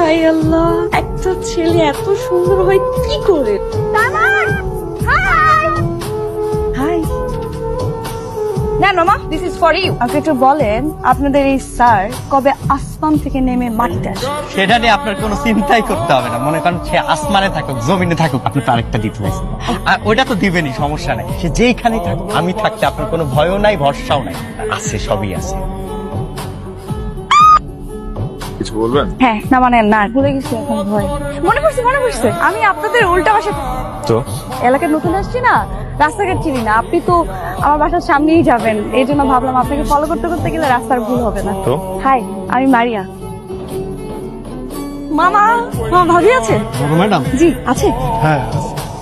High আল্লাহ, একটা ছেলে এত সুন্দর হয় কি করে? হাই না মামা, দিস ইজ ফর ইউ। আপনি একটু বলেন আপনাদের এই স্যার কবে আসমান থেকে নেমে মাটিতে আসে? সেটা নিয়ে আপনার কোনো চিন্তাই করতে হবে না। মনে করেন সে আসমানে থাকুক জমিনে থাকুক, আপনি তো আরেকটা দিতে পারছেন, আর ওটা তো দিবেনই, সমস্যা নাই। সে যেইখানেই থাকুক, আমি থাকতে আপনার কোনো ভয়ও নাই, ভরসাও নাই, আছে, সবই আছে। কিছু বলবেন? হ্যাঁ না মানে না, ভুলে গেছি এখন ভয়। মনে পড়ছে, আমি আপনাদের উল্টা পাশে তো এলাকায় নতুন আসছি না, রাস্তাঘাট চিনি না। আপনি তো আমার বাসার সামনেই যাবেন, এই জন্য ভাবলাম আপনাকে ফলো করতে করতে গেলে রাস্তার ভুল হবে না। তো হাই, আমি মারিয়া। মামা, ভাবি আছে? ম্যাডাম, জি আছে। হ্যাঁ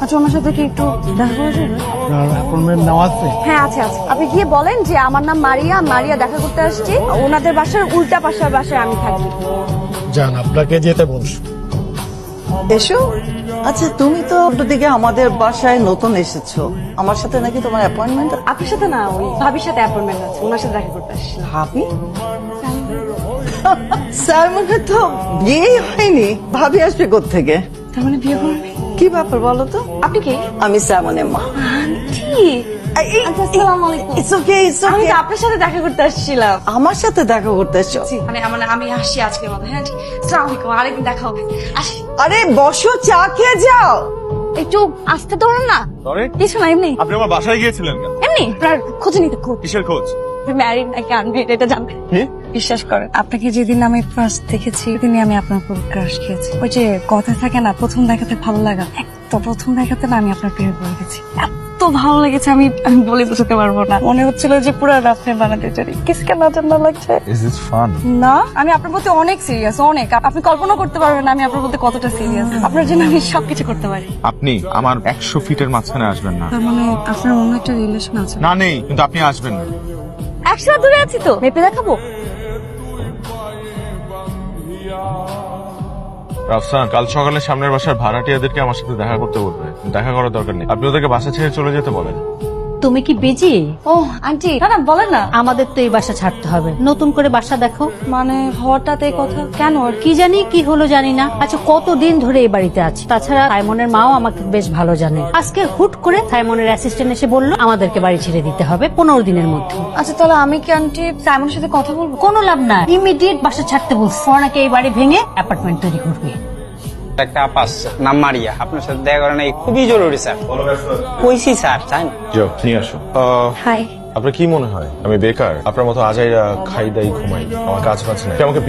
আচ্ছা, ওনার সাথে কি একটু দেখা করা যাবে? আপনার অ্যাপয়েন্টমেন্ট নেওয়া আছে? হ্যাঁ আছে। আপনি গিয়ে বলেন যে আমার নাম মারিয়া দেখা করতে আসছি, ওনাদের বাসার উল্টা পাশের বাসায় আমি থাকি। যান, আপনাকে যেতে বলছি। এসো। আচ্ছা, তুমি তো দিকে আমাদের বাসায় নতুন এসেছো, আমার সাথে নাকি তোমার অ্যাপয়েন্টমেন্ট? আপনার সাথে না, ওই ভাবির সাথে অ্যাপয়েন্টমেন্ট আছে, ওনার সাথে দেখা করতে আসছি। ভাবি? স্যার মনে তো বিয়েই হয়নি, ভাবি আসবে কোত্থেকে? তার মানে বিয়ে করবে? কি ব্যাপার বলো তো? আপনি কি? আমি স্যামনের মা। আন্টি, আসসালামু আলাইকুম। ইটস ওকে, ইটস আমি ওকে। তো আপনার সাথে দেখা করতে আসছিলাম। আমার সাথে দেখা করতে এসছো? মানে আমি আসছি আজকের মতো। হ্যাঁ, আসসালামু আলাইকুম, আরেকদিন দেখা হবে। আসি। আরে বসো, চা খেয়ে যাও। একটু আসতে ধরুন না। কিছু না, এমনি আপনি আমার বাসায় গিয়েছিলেন কেন? এমনি আপনার খোঁজ নিতে। কিসের খোঁজ? ম্যারিড নাকি আনম্যারিড এটা জানতে। বিশ্বাস করেন, আপনাকে যেদিন আমি ফার্স্ট দেখেছি সেদিনই আমি আপনার উপর ক্রাশ খেয়েছি। ওই যে কথা থাকে না, প্রথম দেখাতে ভালো লাগা, তো প্রথম দেখাতে না আমি আপনার প্রেমে পড়ে গেছি। এত ভালো লেগেছে আমি বলে বোঝাতে পারবো না। মনে হচ্ছিল যে পুরো রাফে বানাতে চাই। কিসকে নজর না লাগছে ইজ দিস ফান? না, আমি আপনার প্রতি অনেক সিরিয়াস, অনেক। আপনি কল্পনা করতে পারবেন না আমি আপনার প্রতি কতটা সিরিয়াস। আপনার জন্য আমি সবকিছু করতে পারি। আপনি আমার 100 ফিটের মাঝখানে আসবেন না। তার মানে আপনার অন্য একটা রিলেশন আছে? না, নেই, কিন্তু আপনি আসবেন না। 100 দূরে আছি তো, মেপে দেখাবো। রাফসান, কাল সকালে সামনের বাসার ভাড়াটিয়াদেরকে আমার সাথে দেখা করতে বলবে। দেখা করার দরকার নেই, আপনি ওদেরকে বাসা ছেড়ে চলে যেতে বলেন। তুমি কি বিজি? ও আন্টি, না বলেন না। আমাদের তো এই বাসা ছাড়তে হবে, নতুন করে বাসা দেখো। মানে হঠাৎ এই কথা কেন? আর কি জানি কি হলো জানি না। আচ্ছা, কতদিন ধরে এই বাড়িতে আছি, তাছাড়া সাইমনের মাও আমাকে বেশ ভালো জানে। আজকে হুট করে সাইমনের অ্যাসিস্ট্যান্ট এসে বললো আমাদেরকে বাড়ি ছেড়ে দিতে হবে 15 দিনের মধ্যে। আচ্ছা, তাহলে আমি কি আন্টি সাইমনের সাথে কথা বলবো? কোনো লাভ না, ইমিডিয়েট বাসা ছাড়তে বলছে। ওনাকে এই বাড়ি ভেঙে অ্যাপার্টমেন্ট তৈরি করবে। একটা আপা আসছে, নাম মারিয়া, আপনার সাথে দেখা করা নাই, খুবই জরুরি স্যার। কইছি স্যার, চান যাও নিয়ে আসো। হাই। আপনার কি মনে হয় আমি বেকার? আপনার মতো আজাইরা খাই দাই ঘুমাই, আমার কাজ বাজ নাই। আমাকে